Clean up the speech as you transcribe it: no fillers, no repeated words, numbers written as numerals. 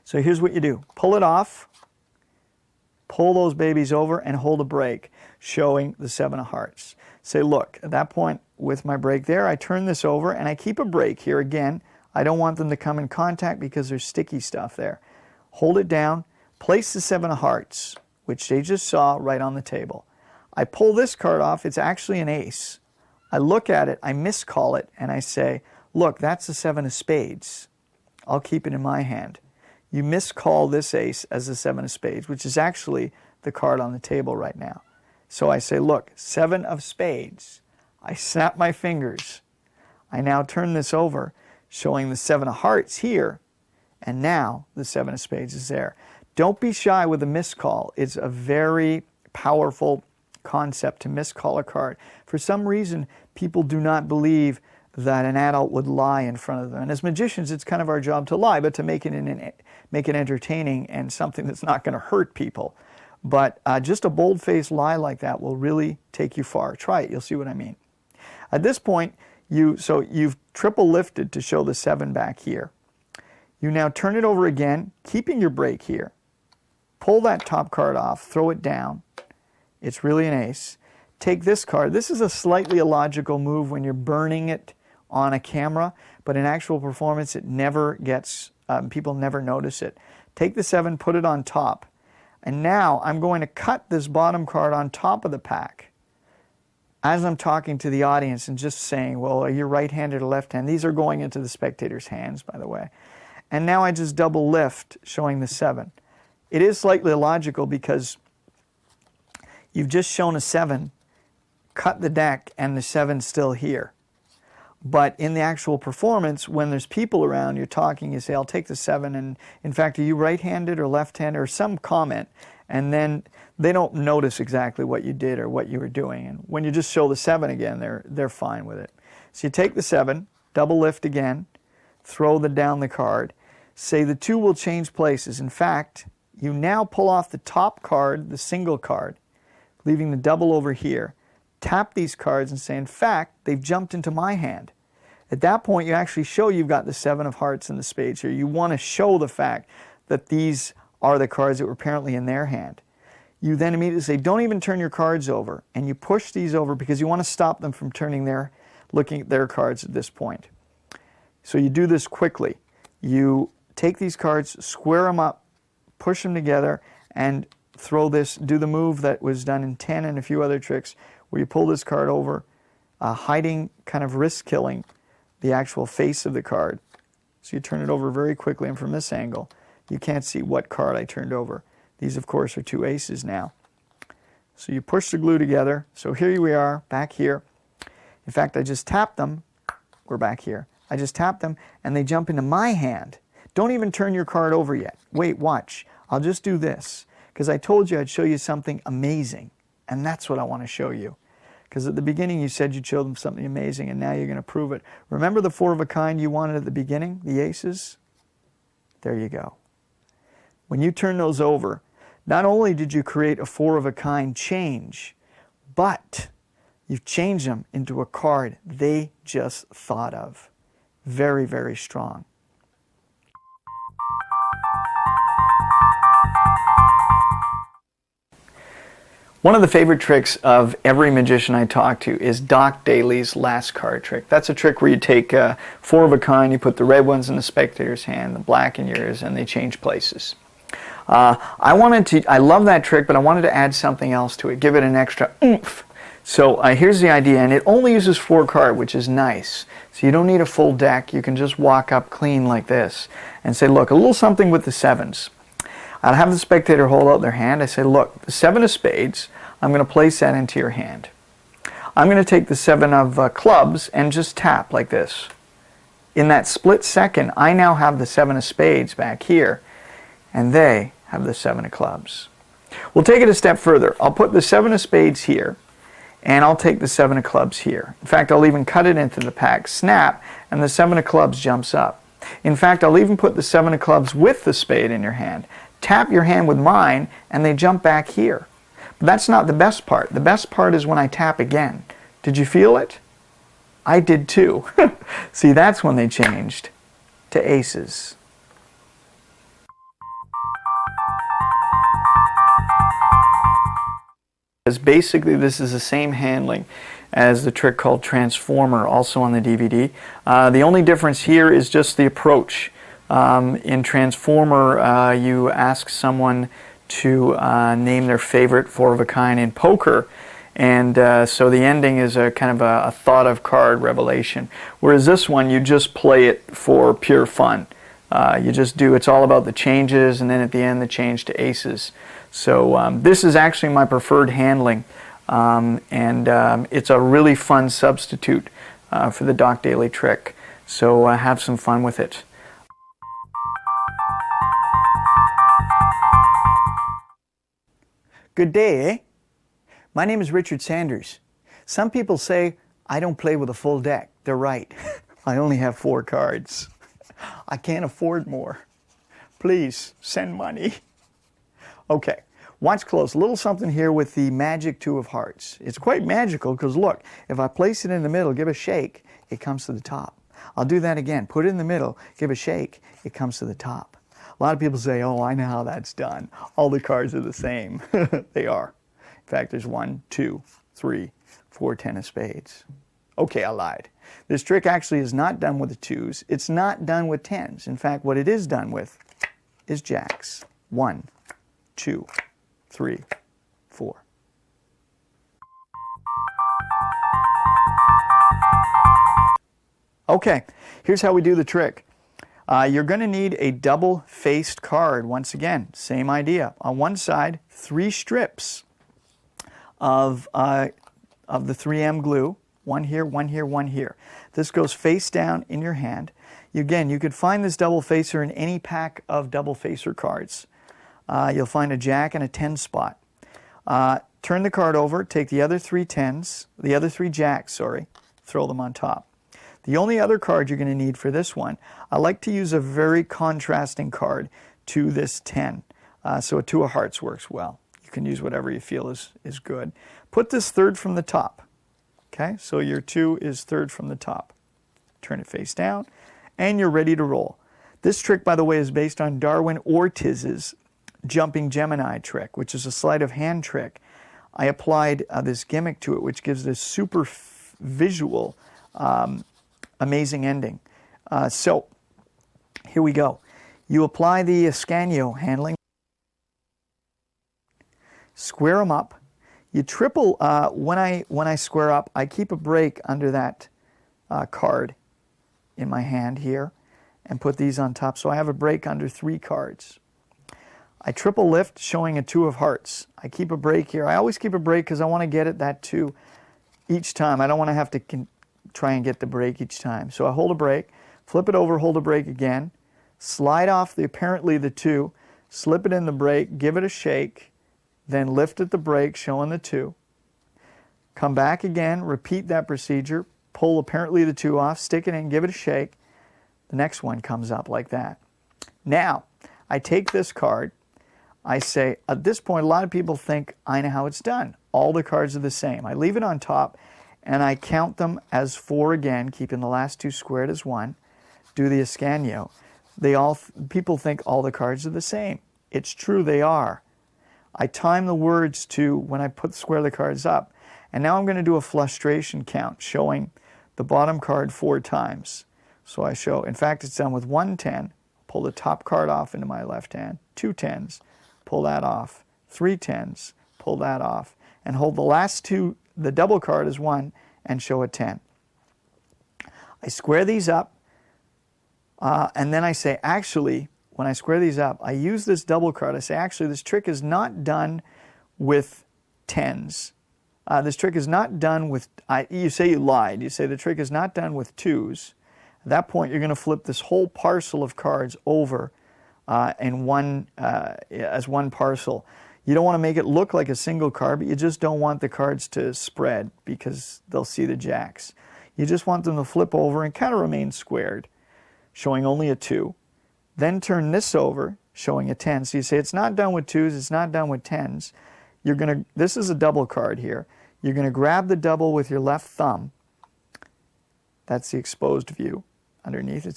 So here's what you do. Pull it off, pull those babies over, and hold a break, showing the 7 of hearts. Say, look, at that point with my break there, I turn this over and I keep a break here. Again, I don't want them to come in contact because there's sticky stuff there. Hold it down, place the 7 of hearts, which they just saw, right on the table. I pull this card off, it's actually an ace. I look at it, I miscall it, and I say, look, that's the 7 of spades. I'll keep it in my hand. You miscall this ace as the 7 of spades, which is actually the card on the table right now. So I say, look, 7 of spades. I snap my fingers. I now turn this over, showing the 7 of hearts here, and now the 7 of spades is there. Don't be shy with a miscall. It's a very powerful concept to miscall a card. For some reason, people do not believe that an adult would lie in front of them. And as magicians, it's kind of our job to lie, but to make it entertaining and something that's not going to hurt people. But just a bold-faced lie like that will really take you far. Try it, you'll see what I mean. At this point, you've triple lifted to show the 7 back here. You now turn it over again, keeping your break here. Pull that top card off, throw it down. It's really an ace. Take this card. This is a slightly illogical move when you're burning it on a camera, but in actual performance it never gets, people never notice it. Take the 7, put it on top. And now I'm going to cut this bottom card on top of the pack. As I'm talking to the audience and just saying, well, are you right-handed or left-handed? These are going into the spectator's hands, by the way. And now I just double lift, showing the 7. It is slightly illogical because you've just shown a 7, cut the deck, and the 7's still here. But in the actual performance, when there's people around, you're talking, you say, I'll take the 7, and in fact, are you right-handed or left-handed, or some comment, and then they don't notice exactly what you did or what you were doing. And when you just show the 7 again, they're fine with it. So you take the 7, double lift again, throw down the card, say the 2 will change places. In fact, you now pull off the top card, the single card, leaving the double over here. Tap these cards and say, in fact, they've jumped into my hand. At that point, you actually show you've got the 7 of hearts and the spades here. You want to show the fact that these are the cards that were apparently in their hand. You then immediately say, don't even turn your cards over, and you push these over because you want to stop them from looking at their cards at this point. So you do this quickly. You take these cards, square them up, push them together, and do the move that was done in 10 and a few other tricks, where you pull this card over, hiding, kind of risk killing the actual face of the card. So you turn it over very quickly, and from this angle, you can't see what card I turned over. These, of course, are 2 aces now. So you push the glue together. So here we are, back here. In fact, I just tapped them. We're back here. I just tapped them, and they jump into my hand. Don't even turn your card over yet. Wait, watch. I'll just do this, because I told you I'd show you something amazing, and that's what I want to show you. Because at the beginning you said you'd show them something amazing, and now you're going to prove it. Remember the 4 of a kind you wanted at the beginning, the aces? There you go. When you turn those over, not only did you create a 4 of a kind change, but you've changed them into a card they just thought of. Very, very strong. One of the favorite tricks of every magician I talk to is Doc Daly's last card trick. That's a trick where you take 4 of a kind, you put the red ones in the spectator's hand, the black in yours, and they change places. I love that trick, but I wanted to add something else to it, give it an extra oomph. So here's the idea, and it only uses 4 cards, which is nice. So you don't need a full deck, you can just walk up clean like this and say, look, a little something with the 7s. I'll have the spectator hold out their hand. I say, look, the 7 of spades, I'm going to place that into your hand. I'm going to take the 7 of clubs and just tap like this. In that split second, I now have the 7 of spades back here, and they have the 7 of clubs. We'll take it a step further. I'll put the 7 of spades here, and I'll take the 7 of clubs here. In fact, I'll even cut it into the pack, snap, and the 7 of clubs jumps up. In fact, I'll even put the 7 of clubs with the spade in your hand. Tap your hand with mine, and they jump back here. But that's not the best part. The best part is when I tap again. Did you feel it? I did too. See, that's when they changed to aces. Basically, this is the same handling as the trick called Transformer, also on the DVD. The only difference here is just the approach. In Transformer, you ask someone to name their favorite four of a kind. In poker, and so the ending is a kind of a thought of card revelation. Whereas this one, you just play it for pure fun. You just do, it's all about the changes, and then at the end the change to aces. So this is actually my preferred handling, and it's a really fun substitute for the Doc Daly trick. So have some fun with it. Good day, eh? My name is Richard Sanders. Some people say I don't play with a full deck. They're right. I only have 4 cards. I can't afford more. Please send money. Okay, watch close. A little something here with the magic 2 of hearts. It's quite magical because look, if I place it in the middle, give a shake, it comes to the top. I'll do that again. Put it in the middle, give a shake, it comes to the top. A lot of people say, oh, I know how that's done. All the cards are the same. They are. In fact, there's 1, 2, 3, 4, 10 of spades. Okay, I lied. This trick actually is not done with the 2s. It's not done with 10s. In fact, what it is done with is jacks. 1, 2, 3, 4. Okay, here's how we do the trick. You're going to need a double-faced card. Once again, same idea. On one side, 3 strips of the 3M glue. 1 here, 1 here, 1 here. This goes face down in your hand. Again, you could find this double facer in any pack of double facer cards. You'll find a jack and a 10 spot. Turn the card over, take the other 3 10s, the other 3 jacks, sorry, throw them on top. The only other card you're going to need for this one, I like to use a very contrasting card to this 10. So a 2 of hearts works well. You can use whatever you feel is good. Put this third from the top. Okay, so your 2 is third from the top. Turn it face down, and you're ready to roll. This trick, by the way, is based on Darwin Ortiz's jumping Gemini trick, which is a sleight of hand trick. I applied this gimmick to it, which gives this super visual, amazing ending. So here we go. You apply the Ascanio handling, square them up. You triple, when I square up, I keep a break under that card in my hand here and put these on top. So I have a break under 3 cards. I triple lift, showing a 2 of hearts. I keep a break here. I always keep a break because I want to get at that 2 each time. I don't want to have to try and get the break each time. So I hold a break, flip it over, hold a break again, slide off apparently the 2, slip it in the break, give it a shake, then lift at the break, showing the 2. Come back again, repeat that procedure, pull apparently the 2 off, stick it in, give it a shake. The next one comes up like that. Now, I take this card, I say, at this point, a lot of people think I know how it's done. All the cards are the same. I leave it on top, and I count them as 4 again, keeping the last 2 squared as 1. Do the Ascanio. People think all the cards are the same. It's true, they are. I time the words to when I square the cards up. And now I'm going to do a frustration count, showing the bottom card 4 times. So I show, in fact, it's done with 1 10. Pull the top card off into my left hand. 2 10s. Pull that off. 3 10s. Pull that off. And hold the last 2, the double card as 1, and show a 10. I square these up, and then I say, actually, when I square these up, I use this double card. I say, actually, this trick is not done with 10s. This trick is not done with, you say you lied. You say the trick is not done with 2s. At that point, you're going to flip this whole parcel of cards over in as one parcel. You don't want to make it look like a single card, but you just don't want the cards to spread because they'll see the jacks. You just want them to flip over and kind of remain squared, showing only a 2. Then turn this over, showing a 10. So you say it's not done with 2s, it's not done with 10s. This is a double card here. You're going to grab the double with your left thumb. That's the exposed view. Underneath it's